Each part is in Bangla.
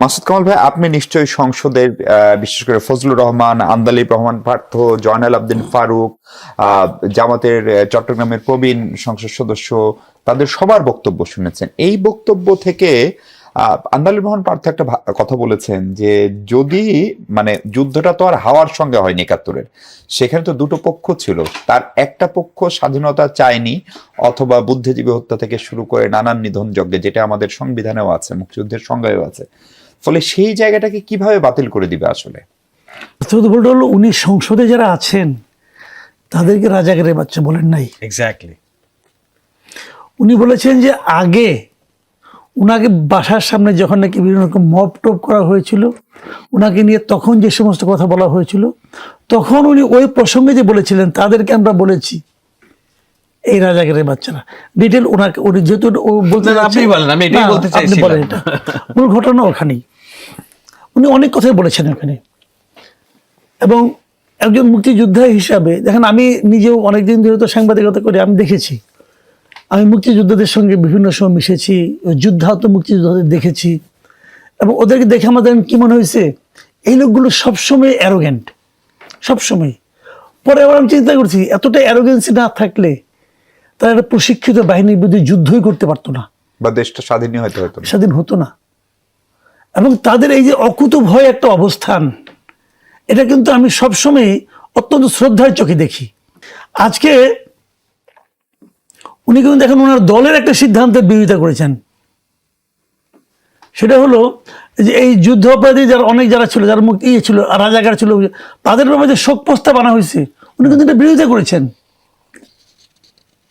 মাসুদ কামাল ভাই, আপনি নিশ্চয়ই সংসদের বিশেষ করে ফজলুর রহমান, আন্দালিব রহমান পার্থ, জয়নাল আবদিন ফারুক, জামাতের চট্টগ্রামের প্রবীণ সংসদ সদস্য, তাদের সবার বক্তব্য শুনেছেন। এই বক্তব্য থেকে আন্দালিব রহমান পার্থ একটা কথা বলেছেন যে যদি মানে যুদ্ধটা তো আর হাওয়ার সঙ্গে হয়নি একাত্তরের, সেখানে তো দুটো পক্ষ ছিল, তার একটা পক্ষ স্বাধীনতা চায়নি অথবা বুদ্ধিজীবী হত্যা থেকে শুরু করে নানান নিধন যজ্ঞে, যেটা আমাদের সংবিধানেও আছে, মুক্তিযুদ্ধের সংজ্ঞায়ও আছে। ফলে সেই জায়গাটাকে কিভাবে বাতিল করে দিবে আসলে? বলতে হলো উনি সংসদে যারা আছেন তাদেরকে রাজাকারের বাচ্চা বলেন নাই। এক্স্যাক্টলি। উনি বলেছেন যে আগে উনাকে বাসার সামনে যখন নাকি বিভিন্ন রকম মব টপ করা হয়েছিল উনাকে নিয়ে, তখন যে সমস্ত কথা বলা হয়েছিল, তখন উনি ওই প্রসঙ্গে যে বলেছিলেন তাদেরকে আমরা বলেছি এই রাজাকারের বাচ্চারা। ডিটেল ওনাকে উনি যেহেতু ও বলতে, আপনি বলেন, আমি এটাই বলতে চাইছিলাম। বলেন এটা মূল ঘটনা ওখানেই। উনি অনেক কথাই বলেছেন ওখানে। এবং একজন মুক্তিযোদ্ধা হিসাবে দেখেন, আমি নিজেও অনেকদিন ধরে তো সাংবাদিকতা করি, আমি দেখেছি, আমি মুক্তিযোদ্ধাদের সঙ্গে বিভিন্ন সময় মিশেছি, যুদ্ধাহত মুক্তিযোদ্ধাদের দেখেছি, এবং ওদেরকে দেখে আমাদের কি মনে হয়েছে, এই লোকগুলো সবসময় অ্যারোগেন্ট, সবসময়। পরে আবার আমি চিন্তা করছি, এতটা অ্যারোগেন্সি না থাকলে তারা একটা প্রশিক্ষিত বাহিনীর বিরুদ্ধে যুদ্ধই করতে পারতো না, বা দেশটা স্বাধীনই হয়তো হতো না, স্বাধীন হতো না। এবং তাদের এই যে অকুত ভয় একটা অবস্থান, এটা কিন্তু আমি সবসময় অত্যন্ত শ্রদ্ধার চোখে দেখি। আজকে উনি কিন্তু দেখেন ওনার দলের একটা সিদ্ধান্তের বিরোধিতা করেছেন, সেটা হলো যে এই যুদ্ধ অপরাধী যারা অনেক যারা ছিল, যারা মুক্তি ছিল আর রাজাকার ছিল, তাদের ব্যাপারে যে শোক প্রস্তাব আনা হয়েছে, উনি কিন্তু এটা বিরোধিতা করেছেন।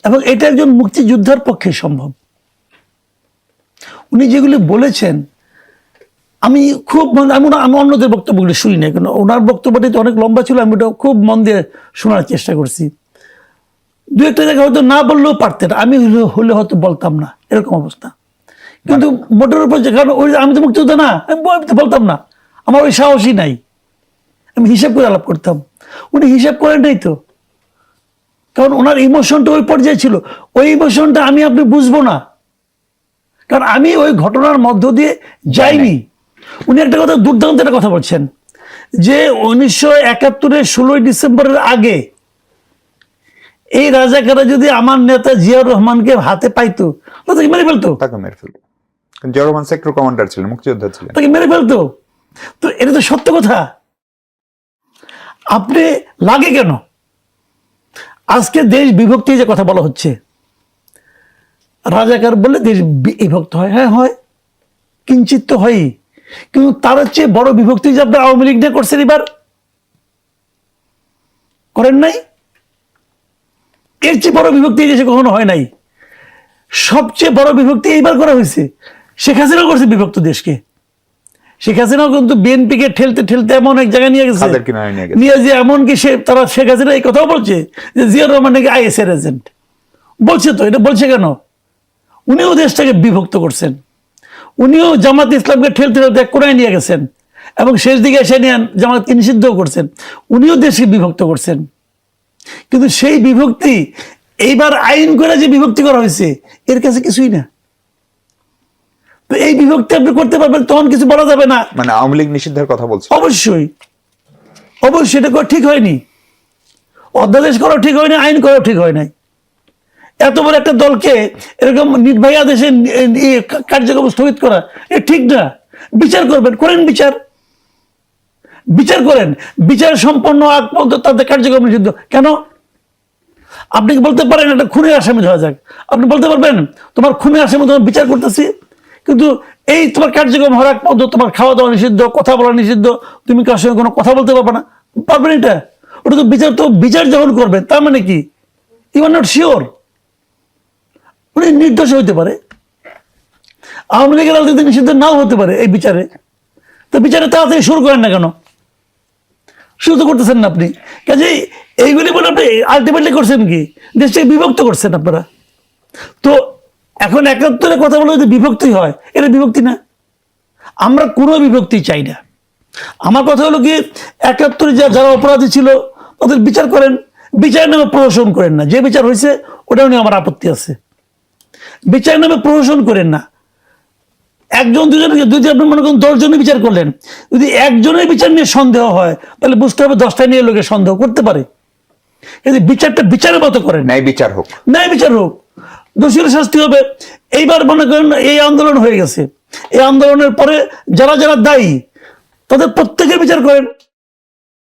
এবং এটা একজন মুক্তিযোদ্ধার পক্ষে সম্ভব। উনি যেগুলি বলেছেন, আমি খুব আমি অন্যদের বক্তব্যগুলি শুনি না, কেন ওনার বক্তব্যটি তো অনেক লম্বা ছিল, আমি ওটা খুব মন দিয়ে শোনার চেষ্টা করছি। দু একটা জায়গায় হয়তো না বললেও পারতেন, আমি হলে হয়তো বলতাম না, এরকম অবস্থা। কিন্তু মোটের উপর যে কারণ ওই আমি তো মুক্তিযোদ্ধা না, আমি বলতাম না, আমার ওই সাহসই নাই, আমি হিসাব করে আলাপ করতাম। উনি হিসাব করেন নাই তো, কারণ ওনার ইমোশনটা ওই পর্যায়ে ছিল। ওই ইমোশনটা আমি আপনি বুঝবো না, কারণ আমি ওই ঘটনার মধ্য দিয়ে যাইনি। উনি একটা কথা, দুর্দান্ত একটা কথা বলছেন যে 1971-এর 16ই ডিসেম্বরের আগে এই রাজাকাররা যদি আমার নেতা জিয়াউর রহমানকে হাতে পাইতো তাকে মেরে ফেলতো, জিয়াউর রহমান সেক্টর কমান্ডার ছিলেন, মুক্তিযোদ্ধা ছিলেন, তাকে মেরে ফেলতো। তো এটা তো সত্য কথা। আপনি লাগে কেন আজকে দেশ বিভক্তি যে কথা বলা হচ্ছে, রাজাকার বলে দেশ বিভক্ত হয়? হ্যাঁ হয়, কিঞ্চিত তো হয়ই, কিন্তু তার চেয়ে বড় বিভক্তি যে আপনার আওয়ামী লীগ নিয়ে করছেন, এবার করেন নাই। এর চেয়ে বড় বিভক্তি দেশে কখনো হয় নাই। সবচেয়ে বড় বিভক্তি এইবার করা হয়েছে। শেখ হাসিনাও করছে বিভক্ত দেশকে। শেখ হাসিনাও কিন্তু বিএনপিকে ঠেলতে ঠেলতে এমন এক জায়গায় নিয়ে গেছে, নিয়ে যে এমনকি তারা শেখ হাসিনা এই কথাও বলছে যে জিয়াউর রহমান নাকি আইএস এর এজেন্ট। বলছে তো, এটা বলছে কেন? উনিও দেশটাকে বিভক্ত করছেন, উনিও জামাত ইসলামকে ঠেলতে ঠেলতে এক কোণায় নিয়ে গেছেন, এবং শেষ দিকে এসে নিয়ে জামাতকে নিষিদ্ধও করছেন। উনিও দেশকে বিভক্ত করছেন। কিন্তু সেই বিভক্তি এইবার আইন করে যে বিভক্তি করা হয়েছে, এর কাছে কিছুই না। তো এই বিভক্তি আপনি করতে পারবেন, তখন কিছু বলা যাবে না। মানে আওয়ামী লীগ নিষিদ্ধের কথা বলছে। অবশ্যই অবশ্যই এটা করা ঠিক হয়নি, অধ্যাদেশ করা ঠিক হয়নি, আইন করা ঠিক হয় নাই। এত বড় একটা দলকে এরকম নির্বাহী আদেশে কার্যক্রম স্থগিত করা এ ঠিক না। বিচার করবেন, করেন বিচার, বিচার করেন, বিচার সম্পন্ন আগ পর্যন্ত তাদের কার্যক্রম নিষিদ্ধ কেন? আপনি কি বলতে পারেন একটা খুনের আসামি ধরা যাক, আপনি বলতে পারবেন তোমার খুনের আসামি তোমার বিচার করতেছি, কিন্তু এই তোমার কার্যক্রম হওয়ার আগ পর্যন্ত তোমার খাওয়া দাওয়া নিষিদ্ধ, কথা বলা নিষিদ্ধ, তুমি কার সঙ্গে কোনো কথা বলতে পারবে না? পারবেন এটা? ওটা তো বিচার, তো বিচার যখন করবেন তার মানে কি ইউ আর নট শিওর। উনি নির্দোষ হইতে পারে, আওয়ামী লীগের রাজনীতি নিষিদ্ধ নাও হতে পারে এই বিচারে। তো বিচারে তাড়াতাড়ি শুরু করেন না কেন? শুরু তো করতেছেন না আপনি। কাজেই এইগুলি বলে আপনি আলটিমেটলি করছেন কি, দেশটাকে বিভক্ত করছেন আপনারা। তো এখন 71-এর কথা বলে যদি বিভক্তি হয়, এটা বিভক্তি না। আমরা কোনো বিভক্তি চাই না। আমার কথা হলো কি, 71-এ যারা অপরাধী ছিল তাদের বিচার করেন, বিচার নামে প্রহসন করেন না। যে বিচার হয়েছে ওটাও নিয়ে আমার আপত্তি আছে। বিচার নামে প্রহসন করেন না। একজন দুজন, যদি আপনি মনে করেন 10 জনের বিচার করলেন, যদি একজনের বিচার নিয়ে সন্দেহ হয় তাহলে বুঝতে হবে 10টা নিয়ে লোকে সন্দেহ করতে পারে। কিন্তু বিচারটা বিচারের মতো করেন, ন্যায় বিচার হোক। ন্যায় বিচার হোক, দোষীর শাস্তি হবে। এইবার মনে করেন এই আন্দোলন হয়ে গেছে, এই আন্দোলনের পরে যারা যারা দায়ী তাদের প্রত্যেকের বিচার করেন।